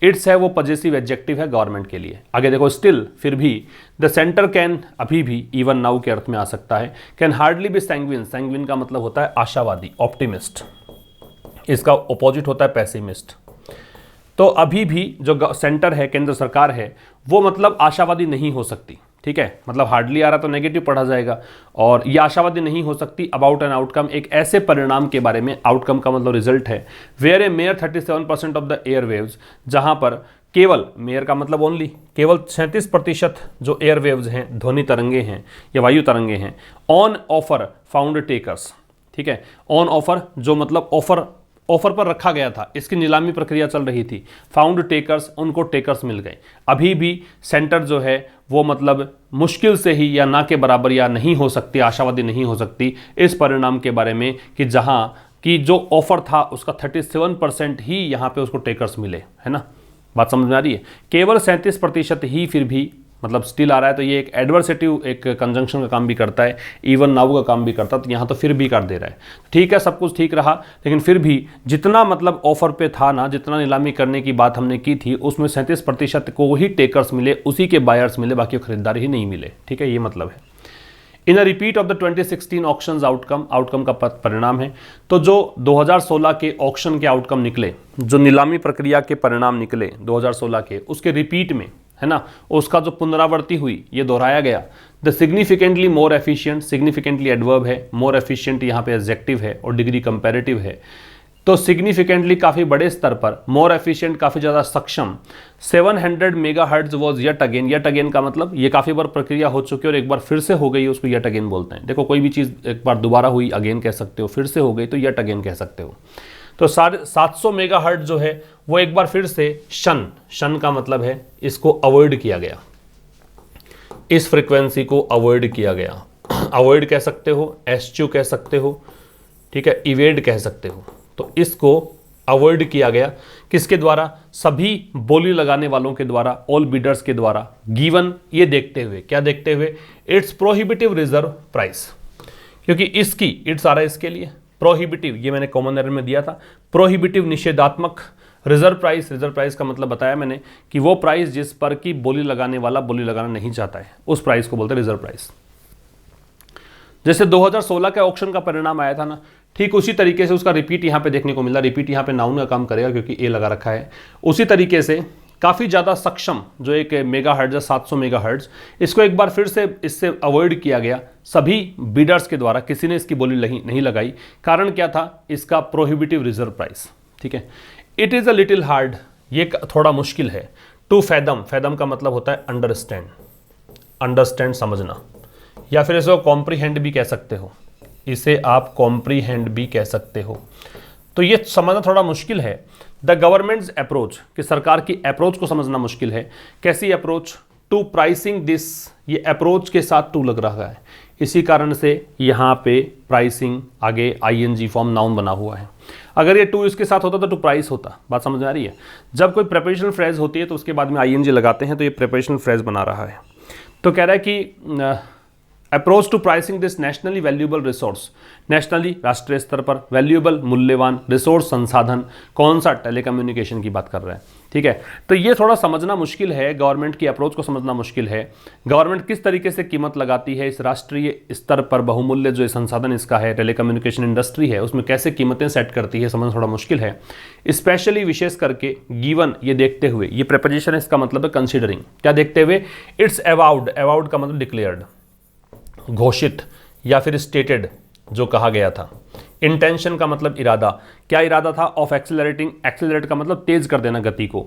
इट्स है वो पजेसिव एडजेक्टिव है गवर्नमेंट के लिए। आगे देखो, स्टिल फिर भी, द सेंटर कैन अभी भी, इवन नाउ के अर्थ में आ सकता है, can hardly be sanguine, sanguine का मतलब होता है आशावादी, ऑप्टिमिस्ट, इसका ऑपोजिट होता है पेसिमिस्ट। तो अभी भी जो सेंटर है, केंद्र सरकार है, वो मतलब आशावादी नहीं हो सकती, ठीक है, मतलब हार्डली आ रहा तो नेगेटिव पढ़ा जाएगा, और ये आशावादी नहीं हो सकती अबाउट एन आउटकम, एक ऐसे परिणाम के बारे में, आउटकम का मतलब रिजल्ट है, where a mere 37% of the air waves, जहां पर केवल, मेयर का मतलब ओनली, केवल 37% जो एयर वेव्स हैं, ध्वनि तरंगे हैं या वायु तरंगे हैं, ऑन ऑफर फाउंड टेकर्स, ठीक है, ऑन ऑफर जो मतलब ऑफर पर रखा गया था, इसकी नीलामी प्रक्रिया चल रही थी, फाउंड टेकर्स, उनको टेकर्स मिल गए। अभी भी सेंटर जो है वो मतलब मुश्किल से ही या ना के बराबर या नहीं हो सकती, आशावादी नहीं हो सकती इस परिणाम के बारे में कि जहां कि जो ऑफर था उसका 37% ही यहाँ पे उसको टेकर्स मिले, है ना, बात समझ में आ रही है। केवल 37% ही फिर भी मतलब स्टिल आ रहा है, तो ये एक एडवर्सेटिव, एक कंजंक्शन का काम भी करता है, इवन नाउ का काम भी करता है, तो यहाँ तो फिर भी कर दे रहा है। ठीक है, सब कुछ ठीक रहा, लेकिन फिर भी जितना मतलब ऑफर पे था ना, जितना नीलामी करने की बात हमने की थी, उसमें 37% को ही टेकर्स मिले, उसी के बायर्स मिले, बाकी खरीदार ही नहीं मिले। ठीक है, ये मतलब है। In a repeat of the 2016 auctions outcome, outcome का परिणाम है, तो जो 2016 के ऑक्शन के आउटकम निकले, जो नीलामी प्रक्रिया के परिणाम निकले 2016 के, उसके रिपीट में, है ना, उसका जो पुनरावृत्ति हुई, ये दोहराया गया। The significantly more efficient, significantly adverb है, मोर एफिशिएंट यहाँ पे एडजेक्टिव है, और डिग्री कंपैरेटिव है। तो सिग्निफिकेंटली काफ़ी बड़े स्तर पर, मोर एफिशिएंट काफ़ी ज़्यादा सक्षम, 700 megahertz was yet again, yet again का मतलब ये काफ़ी बार प्रक्रिया हो चुकी है और एक बार फिर से हो गई, उसको यट अगेन बोलते हैं। देखो, कोई भी चीज़ एक बार दोबारा हुई, अगेन कह सकते हो, फिर से हो गई तो यट अगेन कह सकते हो। तो 700 मेगाहर्ट्ज जो है वो एक बार फिर से शन का मतलब है इसको अवॉइड किया गया, इस फ्रीक्वेंसी को अवॉइड किया गया। अवॉइड कह सकते हो, एस्च्यू कह सकते हो, ठीक है, इवेड कह सकते हो। तो इसको अवॉइड किया गया किसके द्वारा? सभी बोली लगाने वालों के द्वारा, ऑल बिडर्स के द्वारा, गिवन ये देखते हुए, क्या देखते हुए? इट्स प्रोहिबिटिव रिजर्व प्राइस, क्योंकि इसकी, इट्स आ रहा है इसके लिए, प्रोहिबिटिव, ये मैंने कॉमन एरर में दिया था, प्रोहिबिटिव निषेधात्मक, रिजर्व प्राइस का मतलब बताया मैंने कि वो प्राइस जिस पर की बोली लगाने वाला बोली लगाना नहीं चाहता है, उस प्राइस को बोलते हैं रिजर्व प्राइस। जैसे 2016 के ऑक्शन का परिणाम आया था ना, ठीक उसी तरीके से उसका रिपीट यहाँ पे देखने को मिला। रिपीट यहाँ पे नाउन का काम करेगा क्योंकि ए लगा रखा है। उसी तरीके से काफ़ी ज़्यादा सक्षम जो एक मेगाहर्ट्ज है, 700 मेगाहर्ट्ज, इसको एक बार फिर से इससे अवॉइड किया गया सभी बिडर्स के द्वारा, किसी ने इसकी बोली नहीं लगाई। कारण क्या था? इसका प्रोहिबिटिव रिजर्व प्राइस। ठीक है, it is a little hard, ये थोड़ा मुश्किल है। टू फैदम, फैदम का मतलब होता है अंडरस्टैंड, अंडरस्टैंड समझना, या फिर इसको कॉम्प्रीहेंड भी कह सकते हो, इसे आप कॉम्प्रीहेंड भी कह सकते हो। तो ये समझना थोड़ा मुश्किल है। द गवर्नमेंट्स अप्रोच, कि सरकार की अप्रोच को समझना मुश्किल है। कैसी अप्रोच? टू प्राइसिंग दिस, ये अप्रोच के साथ टू लग रहा है, इसी कारण से यहाँ पे प्राइसिंग आगे आईएनजी फॉर्म नाउन बना हुआ है। अगर ये टू इसके साथ होता तो टू प्राइस होता। बात समझ में आ रही है? जब कोई प्रेपोजिशनल फ्रेज होती है तो उसके बाद में आईएनजी लगाते हैं, तो ये प्रेपोजिशनल फ्रेज बना रहा है। तो कह रहा है कि approach to pricing this nationally valuable resource, nationally राष्ट्रीय स्तर पर वैल्यूएबल मूल्यवान रिसोर्स संसाधन, कौन सा? टेलीकम्युनिकेशन की बात कर रहे हैं। ठीक है, तो ये थोड़ा समझना मुश्किल है, गवर्नमेंट की अप्रोच को समझना मुश्किल है। गवर्नमेंट किस तरीके से कीमत लगाती है इस राष्ट्रीय स्तर पर बहुमूल्य जो संसाधन इसका है, टेलीकम्युनिकेशन इंडस्ट्री है, उसमें कैसे कीमतें सेट करती है, समझना थोड़ा मुश्किल है। स्पेशली विशेष करके गिवन, ये देखते हुए, ये प्रेपोजिशन है, इसका मतलब है कंसीडरिंग। क्या देखते हुए? इट्स अवाउड, अवाउड का मतलब डिक्लेयर्ड, घोषित या फिर स्टेटेड, जो कहा गया था। इंटेंशन का मतलब इरादा, क्या इरादा था? ऑफ एक्सेलरेटिंग, एक्सेलरेट का मतलब तेज कर देना गति को।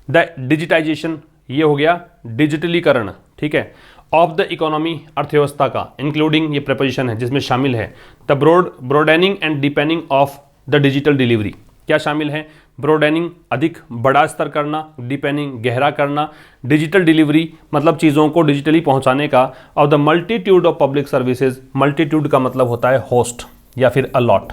द डिजिटाइजेशन, ये हो गया डिजिटलीकरण, ठीक है, ऑफ द इकोनॉमी, अर्थव्यवस्था का, इंक्लूडिंग, ये प्रेपोजिशन है जिसमें शामिल है the broadening and deepening of the digital delivery. क्या शामिल है? ब्रॉडेनिंग, अधिक बड़ा स्तर करना, डीपेनिंग, गहरा करना, डिजिटल डिलीवरी मतलब चीज़ों को डिजिटली पहुंचाने का, और the multitude of public services, multitude का मतलब होता है होस्ट या फिर अलॉट,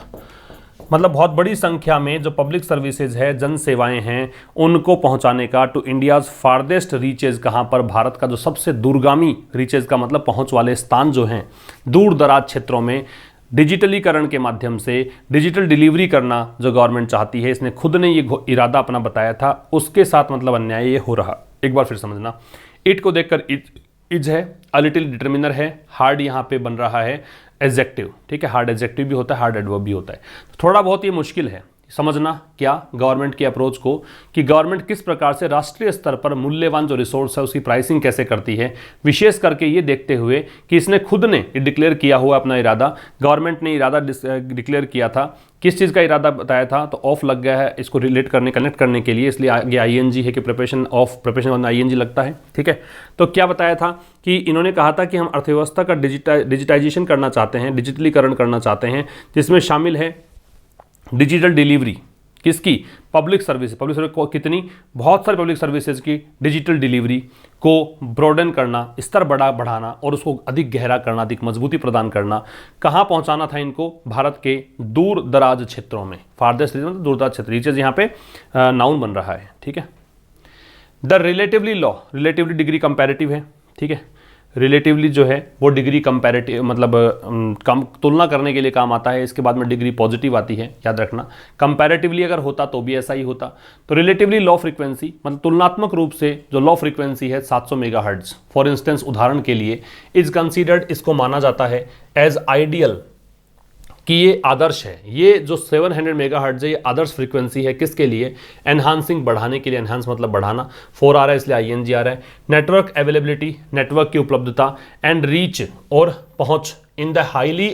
मतलब बहुत बड़ी संख्या में जो पब्लिक सर्विसेज है, जन सेवाएं हैं, उनको पहुंचाने का। टू इंडियाज फारदेस्ट रीचेज, कहाँ पर? भारत का जो सबसे दूरगामी, रीचेज का मतलब पहुंच वाले स्थान जो हैं, दूर दराज क्षेत्रों में डिजिटलीकरण के माध्यम से डिजिटल डिलीवरी करना जो गवर्नमेंट चाहती है। इसने खुद ने ये इरादा अपना बताया था, उसके साथ मतलब अन्याय ये हो रहा। एक बार फिर समझना, इट को देखकर इज है, अ लिटिल डिटर्मिनर है, हार्ड यहाँ पे बन रहा है एडजेक्टिव, ठीक है, हार्ड एडजेक्टिव भी होता है, हार्ड एडवर्ब भी होता है। थोड़ा बहुत ये मुश्किल है समझना, क्या? गवर्नमेंट की अप्रोच को, कि गवर्नमेंट किस प्रकार से राष्ट्रीय स्तर पर मूल्यवान जो रिसोर्स है उसकी प्राइसिंग कैसे करती है, विशेष करके ये देखते हुए कि इसने खुद ने डिक्लेयर किया हुआ अपना इरादा। गवर्नमेंट ने इरादा डिक्लेयर किया था, किस चीज़ का इरादा बताया था? तो ऑफ लग गया है इसको रिलेट करने, कनेक्ट करने के लिए, इसलिए आगे आईएनजी है कि प्रिपरेशन ऑफ, प्रिपरेशन आईएनजी लगता है। ठीक है, तो क्या बताया था कि इन्होंने कहा था कि हम अर्थव्यवस्था का डिजिटाइजेशन करना चाहते हैं, डिजिटलीकरण करना चाहते हैं, जिसमें शामिल है डिजिटल डिलीवरी, किसकी? Public service. पब्लिक सर्विस को कितनी? बहुत सारी पब्लिक सर्विसेज की डिजिटल डिलीवरी को ब्रॉडन करना, स्तर बढ़ाना और उसको अधिक गहरा करना, अधिक मजबूती प्रदान करना। कहाँ पहुंचाना था इनको? भारत के दूर दराज क्षेत्रों में। फारदेस्ट रीजन मतलब दूर दराज क्षेत्र, रीचेज यहाँ पे नाउन बन रहा है। ठीक है, the relatively law, relatively degree comparative है, ठीक है, रिलेटिवली जो है वो डिग्री कंपैरेटिव मतलब कम तुलना करने के लिए काम आता है। इसके बाद में डिग्री पॉजिटिव आती है, याद रखना। कंपैरेटिवली अगर होता तो भी ऐसा ही होता। तो रिलेटिवली लो फ्रीक्वेंसी मतलब तुलनात्मक रूप से जो लो फ्रीक्वेंसी है 700 मेगाहर्ट्ज, फॉर इंस्टेंस उदाहरण के लिए, इज कंसीडर्ड, इसको माना जाता है एज आइडियल, कि ये आदर्श है। ये जो 700 मेगाहर्ट्ज है ये आदर्श फ्रीक्वेंसी है, किसके लिए? एनहांसिंग, बढ़ाने के लिए। एनहांस मतलब बढ़ाना, 4 आ रहा है इसलिए आईएनजी आ रहा है। नेटवर्क अवेलेबिलिटी, नेटवर्क की उपलब्धता, एंड रीच और पहुंच, in the highly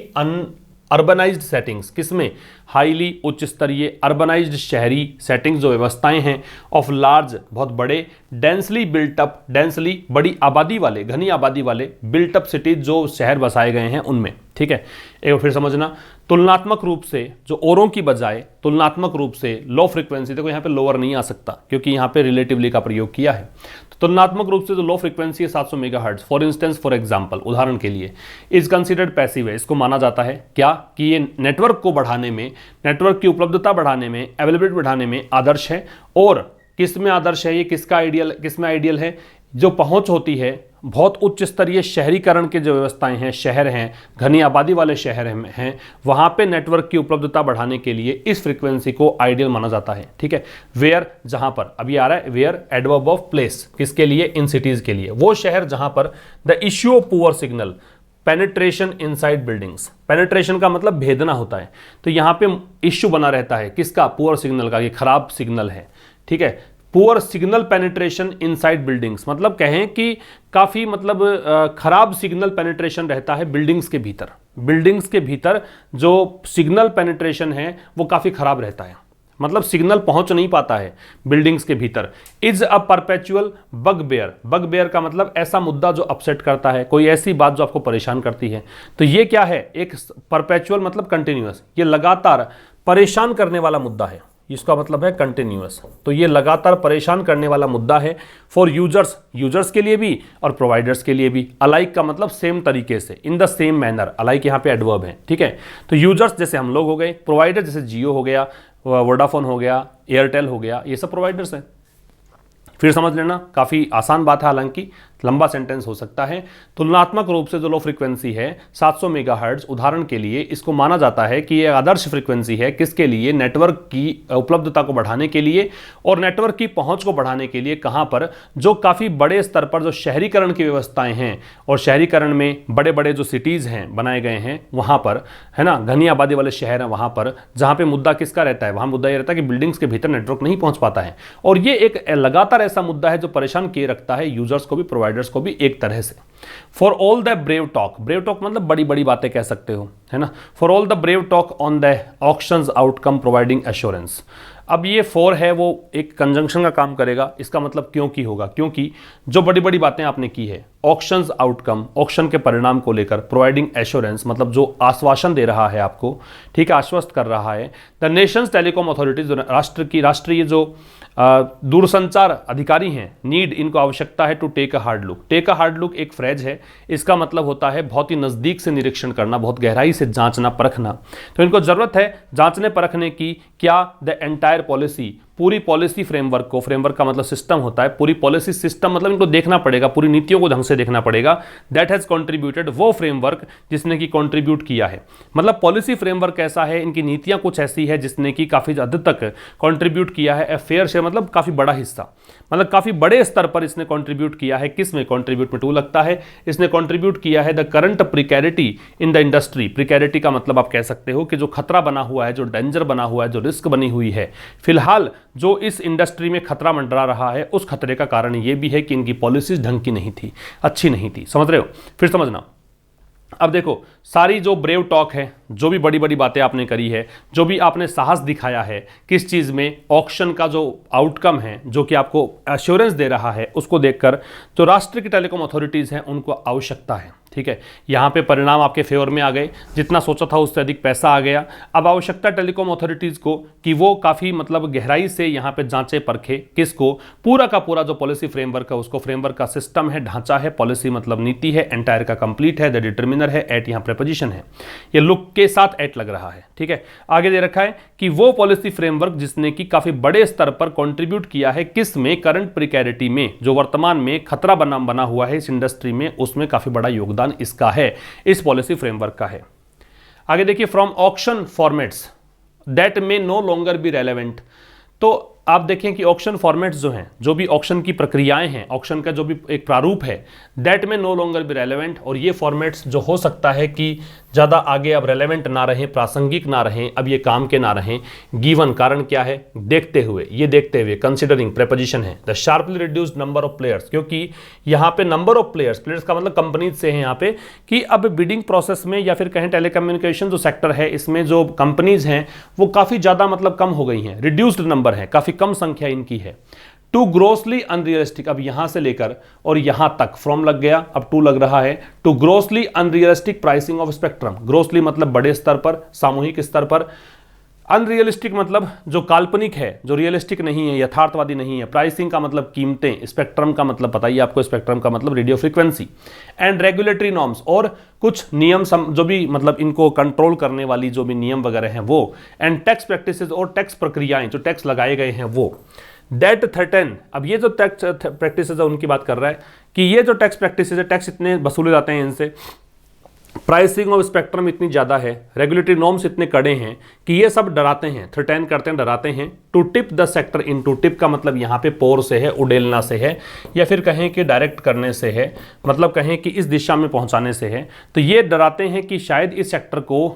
urbanised settings, किसमें? हाईली उच्च स्तरीय अर्बनाइज्ड शहरी सेटिंग्स जो व्यवस्थाएं हैं, ऑफ लार्ज बहुत बड़े, डेंसली बिल्टअप, डेंसली बड़ी आबादी वाले, घनी आबादी वाले, बिल्टअप सिटीज जो शहर बसाए गए हैं उनमें। ठीक है, एक बार फिर समझना, तुलनात्मक रूप से जो औरों की बजाय तुलनात्मक रूप से लो फ्रीक्वेंसी, देखो यहाँ पे लोअर नहीं आ सकता क्योंकि यहाँ पे रिलेटिवली का प्रयोग किया है। तो तुलनात्मक रूप से जो लो फ्रीक्वेंसी है 700 megahertz, for instance, for example, उदाहरण के लिए, इज कंसीडर्ड पैसिव है, इसको माना जाता है क्या? कि ये नेटवर्क को बढ़ाने में, नेटवर्क की उपलब्धता बढ़ाने में, अवेलेबिलिटी बढ़ाने में आदर्श है। और किस में आदर्श है? ये किसका आइडियल, किस में आइडियल है? जो पहुंच होती है बहुत उच्च स्तरीय शहरीकरण के जो व्यवस्थाएं हैं, शहर हैं, घनी आबादी वाले शहर हैं, वहां पे नेटवर्क की उपलब्धता बढ़ाने के लिए इस फ्रीक्वेंसी को आइडियल माना जाता है। ठीक है, वेयर, जहां पर, अभी आ रहा है वेयर एडवर्ब ऑफ प्लेस, किसके लिए? इन सिटीज के लिए, वो शहर जहां पर the issue of poor signal, penetration inside buildings, penetration का मतलब भेदना होता है, तो यहां पे इश्यू बना रहता है, किसका? पुअर सिग्नल का, ये खराब सिग्नल है। ठीक है, poor signal penetration inside buildings मतलब कहें कि काफ़ी मतलब खराब सिग्नल पेनिट्रेशन रहता है बिल्डिंग्स के भीतर। बिल्डिंग्स के भीतर जो सिग्नल पेनिट्रेशन है वो काफ़ी खराब रहता है। मतलब सिग्नल पहुंच नहीं पाता है बिल्डिंग्स के भीतर। इज अ परपेचुअल बगबेयर, बगबेयर का मतलब ऐसा मुद्दा जो अपसेट करता है, कोई ऐसी बात जो आपको परेशान करती है। तो ये क्या है, एक परपेचुअल मतलब कंटिन्यूअस, ये लगातार परेशान करने वाला मुद्दा है, इसका मतलब है कंटिन्यूअस। तो ये लगातार परेशान करने वाला मुद्दा है फॉर यूजर्स, यूजर्स के लिए भी और प्रोवाइडर्स के लिए भी। अलाइक का मतलब सेम तरीके से, in the same manner, alike यहाँ पे एडवर्ब है, ठीक है। तो यूजर्स जैसे हम लोग हो गए, प्रोवाइडर जैसे जियो हो गया, वोडाफोन हो गया, एयरटेल हो गया, ये सब प्रोवाइडर्स हैं। फिर समझ लेना, काफ़ी आसान बात है, हालांकि लंबा सेंटेंस हो सकता है। तुलनात्मक रूप से जो लो फ्रीक्वेंसी है 700 मेगाहर्ट्ज, उदाहरण के लिए इसको माना जाता है कि यह आदर्श फ्रीक्वेंसी है, किसके लिए, नेटवर्क की उपलब्धता को बढ़ाने के लिए और नेटवर्क की पहुंच को बढ़ाने के लिए। कहां पर, जो काफ़ी बड़े स्तर पर जो शहरीकरण की व्यवस्थाएं हैं, और शहरीकरण में बड़े बड़े जो सिटीज़ हैं बनाए गए हैं वहां पर, है ना, घनी आबादी वाले शहर हैं वहां पर, जहां पे मुद्दा किसका रहता है, वहां मुद्दा ये रहता है कि बिल्डिंग्स के भीतर नेटवर्क नहीं पहुंच पाता है। और ये एक लगातार ऐसा मुद्दा है जो परेशान किए रखता है यूजर्स को भी, प्रोवाइडर्स को भी एक तरह से। For all the brave talk, brave talk मतलब बड़ी बड़ी बातें कह सकते हो, है ना। For all the brave talk on the auctions outcome providing assurance. अब ये फॉर है, वो एक कंजंक्शन का काम करेगा, इसका मतलब क्योंकि होगा, क्योंकि जो बड़ी बड़ी बातें आपने की है, ऑक्शंस आउटकम, ऑक्शन के परिणाम को लेकर, प्रोवाइडिंग एश्योरेंस मतलब जो आश्वासन दे रहा है आपको, ठीक है, आश्वस्त कर रहा है। द नेशंस टेलीकॉम अथॉरिटीज, राष्ट्रीय जो दूरसंचार अधिकारी हैं, नीड, इनको आवश्यकता है to take a hard look. Take a hard look एक फ्रेज है, इसका मतलब होता है बहुत ही नज़दीक से निरीक्षण करना, बहुत गहराई से जांचना परखना। तो इनको ज़रूरत है जांचने परखने की, क्या, द एंटायर पॉलिसी, पूरी पॉलिसी फ्रेमवर्क को, फ्रेमवर्क का मतलब सिस्टम होता है, पूरी पॉलिसी सिस्टम मतलब इनको देखना पड़ेगा, पूरी नीतियों को ढंग से देखना पड़ेगा। दैट हैज़ कॉन्ट्रीब्यूटेड, वो फ्रेमवर्क जिसने कि कॉन्ट्रीब्यूट किया है, मतलब पॉलिसी फ्रेमवर्क ऐसा है, इनकी नीतियां कुछ ऐसी है जिसने कि काफ़ी हद तक कॉन्ट्रीब्यूट किया है। फेयर शेयर मतलब काफ़ी बड़ा हिस्सा, मतलब काफ़ी बड़े स्तर पर इसने कॉन्ट्रीब्यूट किया है। किस में कॉन्ट्रीब्यूट में टू लगता है, इसने कॉन्ट्रीब्यूट किया है the current precarity in the industry. Precarity का मतलब आप कह सकते हो कि जो खतरा बना हुआ है, जो डेंजर बना हुआ है, जो रिस्क बनी हुई है, फिलहाल जो इस इंडस्ट्री में खतरा मंडरा रहा है, उस खतरे का कारण यह भी है कि इनकी पॉलिसीज ढंग की नहीं थी, अच्छी नहीं थी। समझ रहे हो, फिर समझना। अब देखो, सारी जो ब्रेव टॉक है, जो भी बड़ी बड़ी बातें आपने करी है, जो भी आपने साहस दिखाया है किस चीज़ में, ऑक्शन का जो आउटकम है, जो कि आपको एश्योरेंस दे रहा है, उसको देखकर जो राष्ट्र की टेलीकॉम अथॉरिटीज़ हैं उनको आवश्यकता है, ठीक है। यहाँ पे परिणाम आपके फेवर में आ गए, जितना सोचा था उससे अधिक पैसा आ गया। अब आवश्यकता टेलीकॉम अथॉरिटीज़ को कि वो काफ़ी मतलब गहराई से यहाँ पे जांचे परखे, किसको, पूरा का पूरा जो पॉलिसी फ्रेमवर्क है उसको, फ्रेमवर्क का सिस्टम है, ढांचा है, पॉलिसी मतलब नीति है, एंटायर का कंप्लीट है, द डिटर्मिनर है, एट यहाँ प्रीपोजिशन है, ये लुक के साथ एट लग रहा है, ठीक है। आगे दे रखा है कि वो पॉलिसी फ्रेमवर्क जिसने कि काफ़ी बड़े स्तर पर कॉन्ट्रीब्यूट किया है, किस में, करंट प्रिकैरिटी में, जो वर्तमान में खतरा बना हुआ है इस इंडस्ट्री में, उसमें काफ़ी बड़ा योगदान इसका है, इस पॉलिसी फ्रेमवर्क का है। आगे देखिए, from auction formats that may no longer be relevant. तो आप देखें कि ऑक्शन फॉर्मेट्स जो हैं, जो भी ऑक्शन की प्रक्रियाएं हैं, ऑक्शन का जो भी एक प्रारूप है, दैट में नो लॉन्गर बी रेलेवेंट, और ये फॉर्मेट्स जो हो सकता है कि ज़्यादा आगे अब रेलेवेंट ना रहें, प्रासंगिक ना रहें, अब ये काम के ना रहें। गिवन, कारण क्या है, देखते हुए, ये देखते हुए, कंसिडरिंग प्रेपोजिशन है, the sharply reduced number of players, क्योंकि यहाँ पे नंबर ऑफ प्लेयर्स, प्लेयर्स का मतलब कंपनीज से है यहाँ पे, कि अब बिडिंग प्रोसेस में या फिर कहें टेलीकम्युनिकेशन जो सेक्टर है, इसमें जो कंपनीज हैं वो काफ़ी ज़्यादा मतलब कम हो गई हैं, रिड्यूस्ड नंबर है, काफ़ी कम संख्या इनकी है। टू ग्रोसली अनरियलिस्टिक, अब यहां से लेकर और यहां तक फ्रॉम लग गया, अब टू लग रहा है। Too grossly unrealistic pricing of spectrum, grossly मतलब बड़े स्तर पर, सामूहिक स्तर पर, अनरियलिस्टिक मतलब जो काल्पनिक है, जो रियलिस्टिक नहीं है, यथार्थवादी नहीं है। प्राइसिंग का मतलब कीमतें, स्पेक्ट्रम का मतलब पता ही आपको, स्पेक्ट्रम का मतलब radio frequency. And regulatory norms, और कुछ नियम जो भी मतलब इनको कंट्रोल करने वाली जो भी नियम वगैरह हैं वो। एंड टैक्स प्रैक्टिसेस, और टैक्स प्रक्रियाएं, जो टैक्स लगाए गए हैं वो। दैट थर्टेन, अब ये जो टैक्स प्रैक्टिसेस है उनकी बात कर रहा है कि ये जो टैक्स प्रैक्टिसेस है, टैक्स इतने वसूले जाते हैं इनसे, प्राइसिंग ऑफ स्पेक्ट्रम इतनी ज़्यादा है, रेगुलेटरी नॉर्म्स इतने कड़े हैं कि ये सब डराते हैं, थ्रेटन करते हैं, डराते हैं। To tip the sector in, to tip का मतलब यहाँ पे पोर से है, उडेलना से है, या फिर कहें कि डायरेक्ट करने से है, मतलब कहें कि इस दिशा में पहुँचाने से है। तो ये डराते हैं कि शायद इस सेक्टर को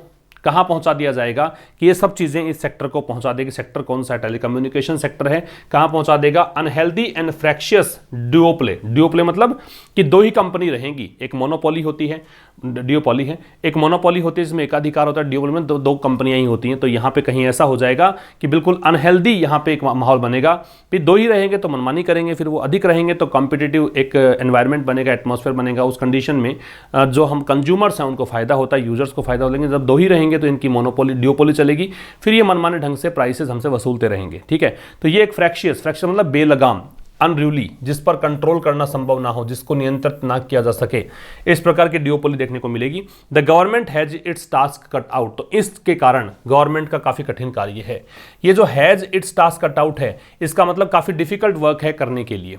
कहाँ पहुंचा दिया जाएगा, कि ये सब चीज़ें इस सेक्टर को पहुंचा देगी। सेक्टर कौन सा है, टेलीकम्युनिकेशन सेक्टर है, कहाँ पहुंचा देगा, अनहेल्दी एंड फ्रैक्शियस ड्यूओप्ले। ड्यूओप्ले मतलब कि दो ही कंपनी रहेंगी, एक मोनोपोली होती है, डिओपॉली है। एक मोनोपॉली होती है जिसमें एकाधिकार होता है, डिओपॉली में दो कंपनियां ही होती हैं। तो यहाँ पे कहीं ऐसा हो जाएगा कि बिल्कुल अनहेल्दी यहाँ पे एक माहौल बनेगा, फिर दो ही रहेंगे तो मनमानी करेंगे, फिर वो अधिक रहेंगे तो कॉम्पिटिटिव एक एनवायरनमेंट बनेगा, एटमॉस्फेयर बनेगा। उस कंडीशन में जो हम कंज्यूमर्स हैं उनको फायदा होता है, यूजर्स को फायदा होगा। जब दो ही रहेंगे तो इनकी मोनोपोली डिओपॉली चलेगी, फिर ये मनमाने ढंग से प्राइसेस हमसे वसूलते रहेंगे। ठीक है, तो ये एक फ्रैक्शियस मतलब बेलगाम, अनरूली, जिस पर कंट्रोल करना संभव ना हो, जिसको नियंत्रित ना किया जा सके, इस प्रकार की डिओपॉली देखने को मिलेगी। The government has its task cut out, तो इसके कारण गवर्नमेंट का काफी कठिन कार्य है। ये जो has its task cut out है, इसका मतलब काफी डिफिकल्ट वर्क है करने के लिए।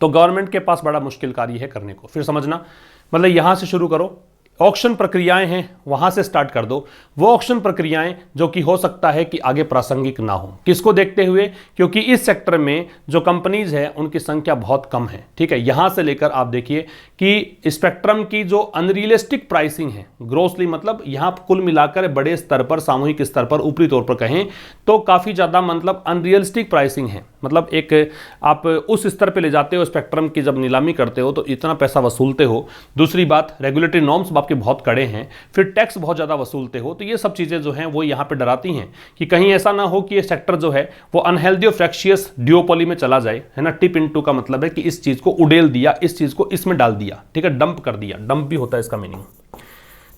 तो गवर्नमेंट के पास बड़ा मुश्किल कार्य है करने को। फिर समझना, मतलब यहां से शुरू करो, ऑक्शन प्रक्रियाएं हैं वहां से स्टार्ट कर दो। वो ऑक्शन प्रक्रियाएं जो कि हो सकता है कि आगे प्रासंगिक ना हो, किसको देखते हुए, क्योंकि इस सेक्टर में जो कंपनीज है उनकी संख्या बहुत कम है। ठीक है, यहां से लेकर आप देखिए कि स्पेक्ट्रम की जो अनरियलिस्टिक प्राइसिंग है, ग्रोसली मतलब यहां कुल मिलाकर बड़े स्तर पर, सामूहिक स्तर पर, ऊपरी तौर पर कहें तो काफी ज्यादा मतलब अनरियलिस्टिक प्राइसिंग है। मतलब एक आप उस स्तर पर ले जाते हो, स्पेक्ट्रम की जब नीलामी करते हो तो इतना पैसा वसूलते हो। दूसरी बात, रेगुलेटरी नॉर्म्स आपके बहुत कड़े हैं, फिर टैक्स बहुत ज्यादा वसूलते हो। तो ये सब चीजें जो हैं वो यहां पे डराती हैं कि कहीं ऐसा ना हो कि ये सेक्टर जो है वो अनहेल्दी और फ्रैक्शियस डिओपॉली में चला जाए, है ना। टिप इनटू का मतलब है कि इस चीज को उड़ेल दिया, इस चीज को इसमें डाल दिया, ठीक है, डंप कर दिया, डंप भी होता है इसका मीनिंग।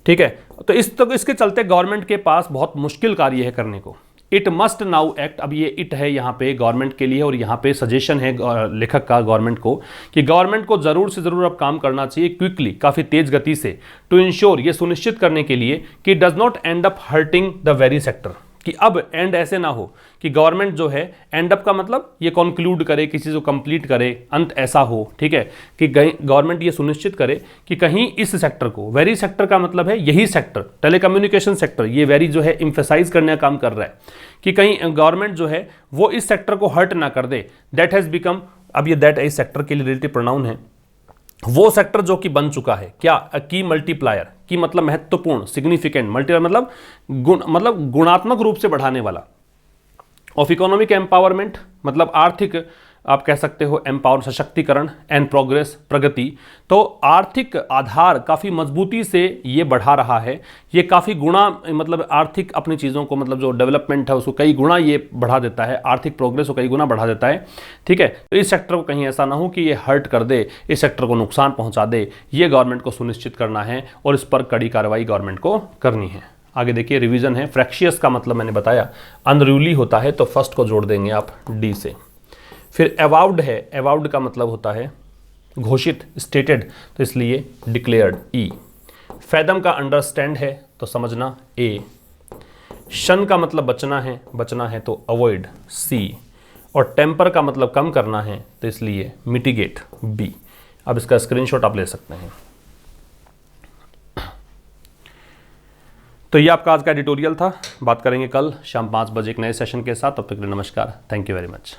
ठीक है, तो इसके चलते गवर्नमेंट के पास बहुत मुश्किल कार्य है करने को। इट मस्ट नाउ एक्ट, अब ये इट है यहाँ पे गवर्नमेंट के लिए, और यहाँ पे सजेशन है लेखक का गवर्नमेंट को कि गवर्नमेंट को जरूर से जरूर अब काम करना चाहिए क्विकली, काफी तेज गति से, टू इंश्योर, ये सुनिश्चित करने के लिए कि does not and up hurting the very sector, कि अब एंड ऐसे ना हो कि गवर्नमेंट जो है एंड अप का मतलब ये कंक्लूड करे, किसी को कंप्लीट करे, अंत ऐसा हो। ठीक है, कि गवर्नमेंट ये सुनिश्चित करे कि कहीं इस सेक्टर को, वेरी सेक्टर का मतलब है यही सेक्टर, टेलीकम्युनिकेशन सेक्टर, ये वेरी जो है इंफेसाइज करने का काम कर रहा है कि कहीं गवर्नमेंट जो है वो इस सेक्टर को हर्ट ना कर दे। दैट हैज बिकम, अब ये दैट इस सेक्टर के लिए रिलेटिव प्रोनाउन है, वो सेक्टर जो कि बन चुका है क्या, की मल्टीप्लायर, की मतलब महत्वपूर्ण, सिग्निफिकेंट, मल्टीप्लायर मतलब गुणात्मक रूप से बढ़ाने वाला, ऑफ इकोनॉमिक एम्पावरमेंट मतलब आर्थिक, आप कह सकते हो एम्पावर, सशक्तिकरण, एंड प्रोग्रेस, प्रगति। तो आर्थिक आधार काफ़ी मजबूती से ये बढ़ा रहा है, ये काफ़ी गुणा, मतलब आर्थिक अपनी चीज़ों को, मतलब जो डेवलपमेंट है उसको कई गुणा ये बढ़ा देता है, आर्थिक प्रोग्रेस को कई गुना बढ़ा देता है। ठीक है, तो इस सेक्टर को कहीं ऐसा ना हो कि ये हर्ट कर दे, इस सेक्टर को नुकसान पहुंचा दे, ये गवर्नमेंट को सुनिश्चित करना है और इस पर कड़ी कार्रवाई गवर्नमेंट को करनी है। आगे देखिए, रिवीजन है। फ्रैक्शियस का मतलब मैंने बताया अनरूली होता है, तो फर्स्ट को जोड़ देंगे आप डी से। फिर अवाउड है, अवाउड का मतलब होता है घोषित, स्टेटेड, तो इसलिए डिक्लेयर्ड, ई। फैदम का अंडरस्टैंड है तो समझना, ए। शन का मतलब बचना है, बचना है तो अवॉइड, सी। और टेम्पर का मतलब कम करना है तो इसलिए मिटिगेट, बी। अब इसका स्क्रीनशॉट आप ले सकते हैं। तो ये आपका आज का एडिटोरियल था। बात करेंगे कल शाम 5 बजे एक नए सेशन के साथ। तब तक के लिए नमस्कार, थैंक यू वेरी मच।